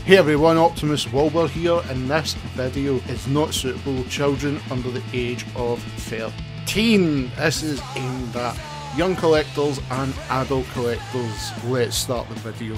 Hey everyone, Optimus Wilbur here, and this video is not suitable for children under the age of 13. This is aimed at young collectors and adult collectors. Let's start the video.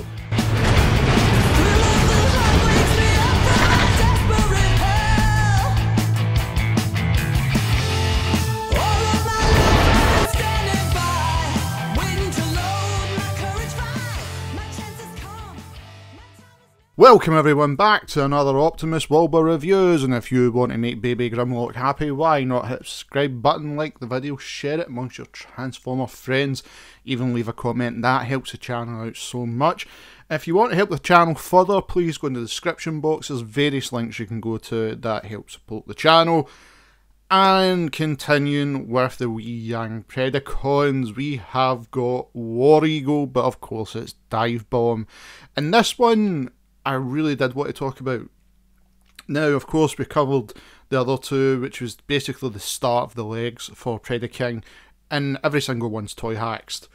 Welcome everyone back to another Optimus Wilbur Reviews, and if you want to make Baby Grimlock happy, why not hit the subscribe button, like the video, share it amongst your Transformer friends, even leave a comment. That helps the channel out so much. If you want to help the channel further, please go in the description box. There's various links you can go to that help support the channel. And continuing with the Wei Jiang Predacons, we have got Warrior, but of course it's Divebome. And this one I really did want to talk about. Now, of course, we covered the other two, which was basically the start of the legs for Predacon, and every single one's Toyhaxed.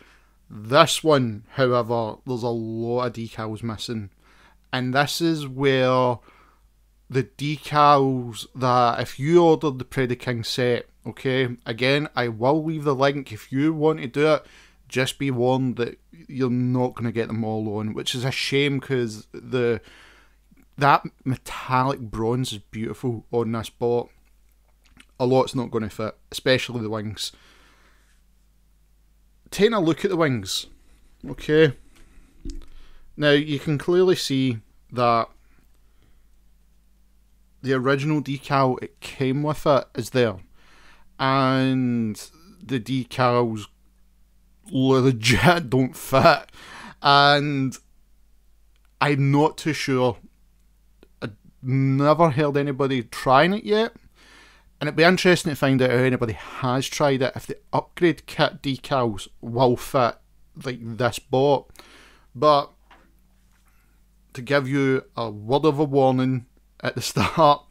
This one, however, there's a lot of decals missing, and this is where the decals that, if you ordered the Predacon set, okay, again, I will leave the link if you want to do it. Just be warned that you're not going to get them all on, which is a shame because that metallic bronze is beautiful on this bot. A lot's not going to fit, especially the wings. Taking a look at the wings, okay. Now you can clearly see that the original decal it came with it is there, and the decals legit don't fit, and I'm not too sure. I've never heard anybody trying it yet, and it'd be interesting to find out how anybody has tried it, if the upgrade kit decals will fit like this bot. But to give you a word of a warning at the start,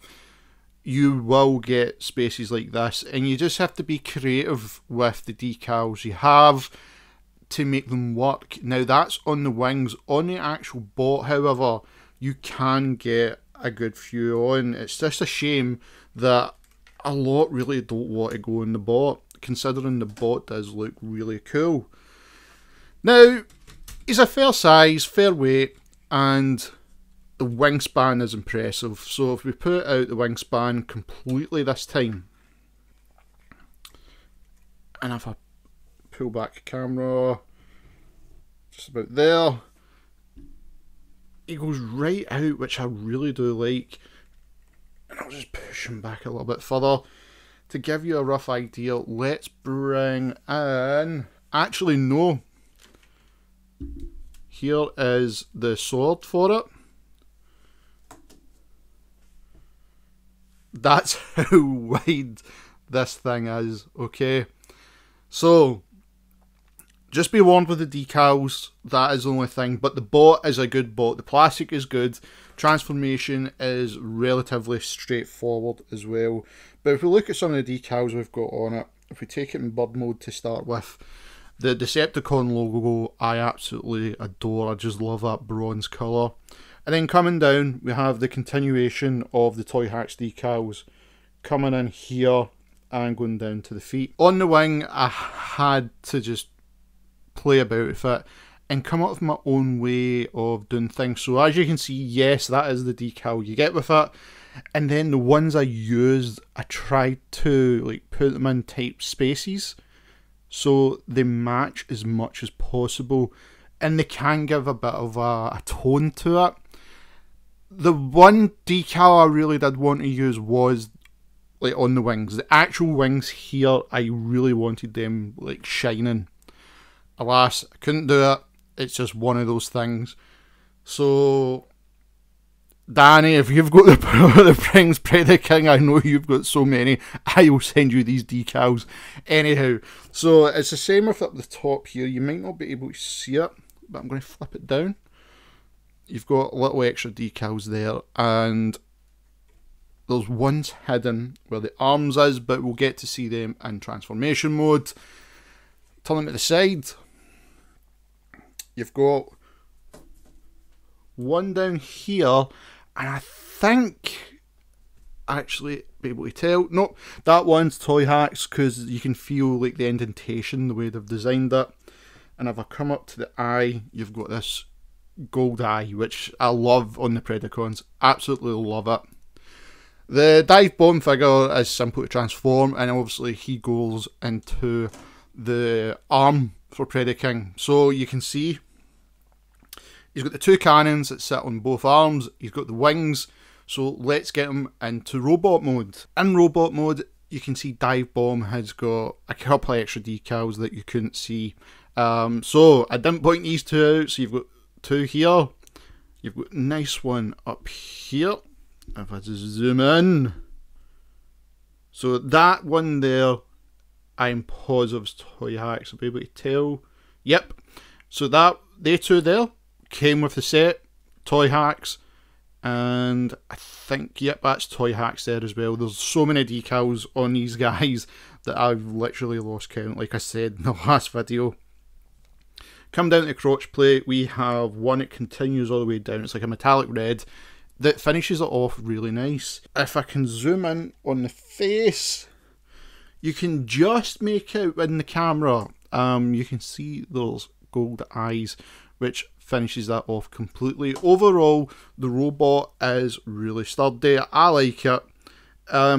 you will get spaces like this, and you just have to be creative with the decals you have to make them work. Now that's on the wings. On the actual bot, however, you can get a good few on. It's just a shame that a lot really don't want to go in the bot, considering the bot does look really cool. Now, he's a fair size, fair weight, and the wingspan is impressive. So if we put out the wingspan completely this time, and if I pull back the camera just about there, he goes right out, which I really do like. And I'll just push him back a little bit further to give you a rough idea. Let's bring in, actually no, here is the sword for it. That's how wide this thing is, okay? So, just be warned with the decals, that is the only thing, but the bot is a good bot. The plastic is good, transformation is relatively straightforward as well. But if we look at some of the decals we've got on it, if we take it in bird mode to start with, the Decepticon logo I absolutely adore. I just love that bronze colour. And then coming down, we have the continuation of the Toyhax decals coming in here and going down to the feet. On the wing, I had to just play about with it and come up with my own way of doing things. So as you can see, yes, that is the decal you get with it. And then the ones I used, I tried to like put them in tight spaces so they match as much as possible, and they can give a bit of a tone to it. The one decal I really did want to use was like on the wings. The actual wings here, I really wanted them like shining. Alas, I couldn't do it. It's just one of those things. So, Danny, if you've got the Pring's Predacon, I know you've got so many, I will send you these decals. Anyhow, so it's the same with up the top here. You might not be able to see it, but I'm going to flip it down. You've got little extra decals there, and there's ones hidden where the arms is, but we'll get to see them in transformation mode. Turn them to the side. You've got one down here, and I think, actually, be able to tell, nope, that one's Toyhax, because you can feel like the indentation, the way they've designed it. And if I come up to the eye, you've got this gold eye, which I love on the Predacons. Absolutely love it. The Divebome figure is simple to transform, and obviously he goes into the arm for Predacon. So you can see he's got the two cannons that sit on both arms, he's got the wings, so let's get him into robot mode. In robot mode, you can see Divebome has got a couple of extra decals that you couldn't see. So I didn't point these two out, so you've got two here, you've got a nice one up here. If I just zoom in, so that one there, I'm positive is Toyhax. I'll be able to tell. Yep. So that they two there came with the set, Toyhax, and I think, yep, that's Toyhax there as well. There's so many decals on these guys that I've literally lost count, like I said in the last video. Come down to the crotch plate, we have one that continues all the way down. It's like a metallic red that finishes it off really nice. If I can zoom in on the face, you can just make out in the camera, you can see those gold eyes, which finishes that off completely. Overall, the robot is really sturdy. I like it.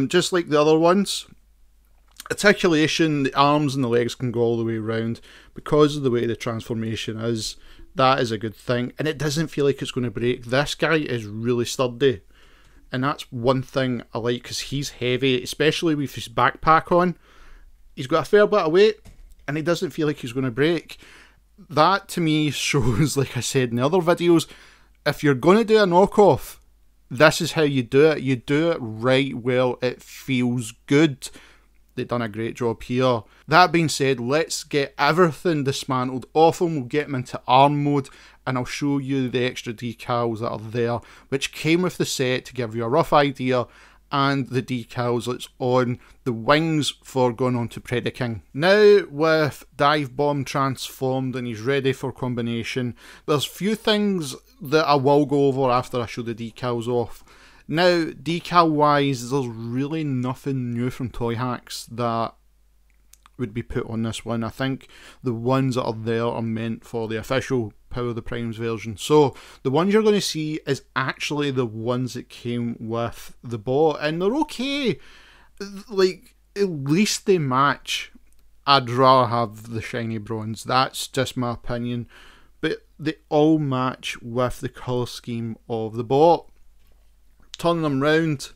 Just like the other ones. Articulation, the arms and the legs can go all the way around because of the way the transformation is. That is a good thing, and it doesn't feel like it's going to break. This guy is really sturdy, and that's one thing I like, because he's heavy, especially with his backpack on. He's got a fair bit of weight, and he doesn't feel like he's going to break. That to me shows, like I said in the other videos, if you're going to do a knockoff, this is how you do it. You do it right well, it feels good. They've done a great job here. That being said, let's get everything dismantled off him. We'll get him into arm mode, and I'll show you the extra decals that are there, which came with the set to give you a rough idea, and the decals that's on the wings for going on to Predacon. Now with Divebome transformed and he's ready for combination, there's few things that I will go over after I show the decals off. Now, decal-wise, there's really nothing new from Toyhax that would be put on this one. I think the ones that are there are meant for the official Power of the Primes version. So, the ones you're going to see is actually the ones that came with the bot, and they're okay. Like, at least they match. I'd rather have the shiny bronze. That's just my opinion. But they all match with the colour scheme of the bot. Turn them round,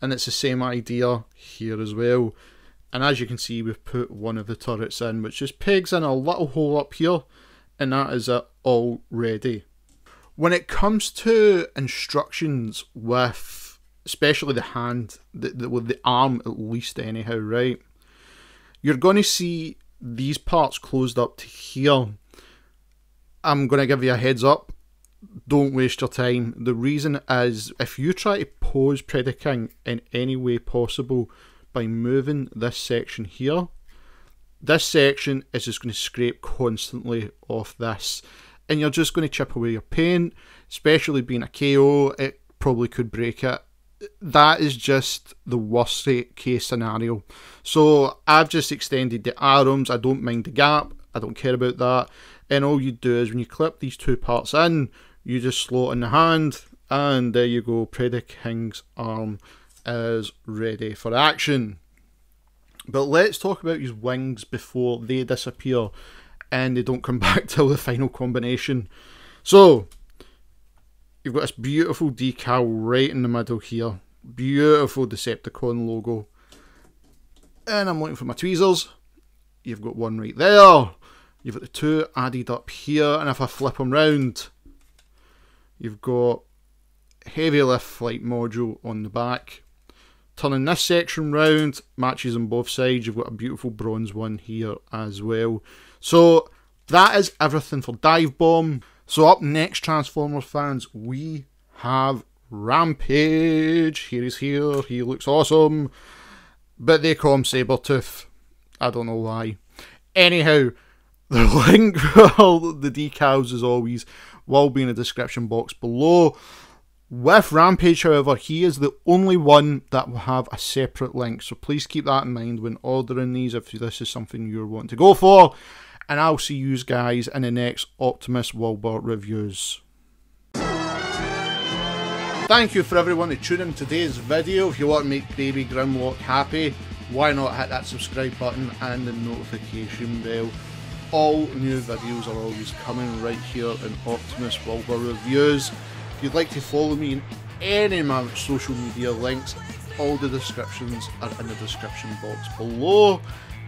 and it's the same idea here as well. And as you can see, we've put one of the turrets in, which just pegs in a little hole up here, and that is it already. When it comes to instructions with, especially the hand, with the arm at least anyhow, right? You're going to see these parts closed up to here. I'm going to give you a heads up. Don't waste your time. The reason is, if you try to pose Predacon in any way possible by moving this section here, this section is just going to scrape constantly off this, and you're just going to chip away your paint. Especially being a KO, it probably could break it. That is just the worst case scenario. So I've just extended the arms. I don't mind the gap, I don't care about that, and all you do is when you clip these two parts in, you just slot in the hand, and there you go, Predacon's arm is ready for action. But let's talk about his wings before they disappear and they don't come back till the final combination. So, you've got this beautiful decal right in the middle here. Beautiful Decepticon logo. And I'm looking for my tweezers. You've got one right there. You've got the two added up here, and if I flip them round, you've got heavy lift flight module on the back. Turning this section round, matches on both sides. You've got a beautiful bronze one here as well. So that is everything for Divebome. So up next, Transformers fans, we have Rampage. Here he's here. He looks awesome. But they call him Sabretooth. I don't know why. Anyhow, The link for all the decals, as always, will be in the description box below. With Rampage, however, he is the only one that will have a separate link, so please keep that in mind when ordering these if this is something you're wanting to go for. And I'll see you guys in the next Optimus Wilbur reviews. Thank you for everyone to tune in today's video. If you want to make Baby Grimlock happy, why not hit that subscribe button and the notification bell. All new videos are always coming right here in Optimus Wilbur reviews. If you'd like to follow me in any of my social media links, all the descriptions are in the description box below.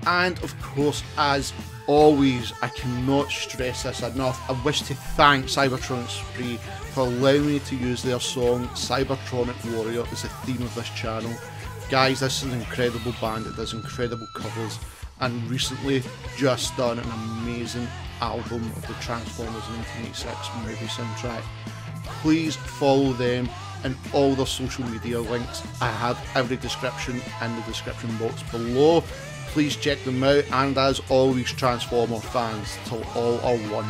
And of course, as always, I cannot stress this enough, I wish to thank Cybertronic Spree for allowing me to use their song Cybertronic Warrior as the theme of this channel. Guys, this is an incredible band that does incredible covers, and recently just done an amazing album of the Transformers 1986 movie soundtrack. Please follow them and all their social media links. I have every description in the description box below. Please check them out, and as always, Transformer fans, till all are one.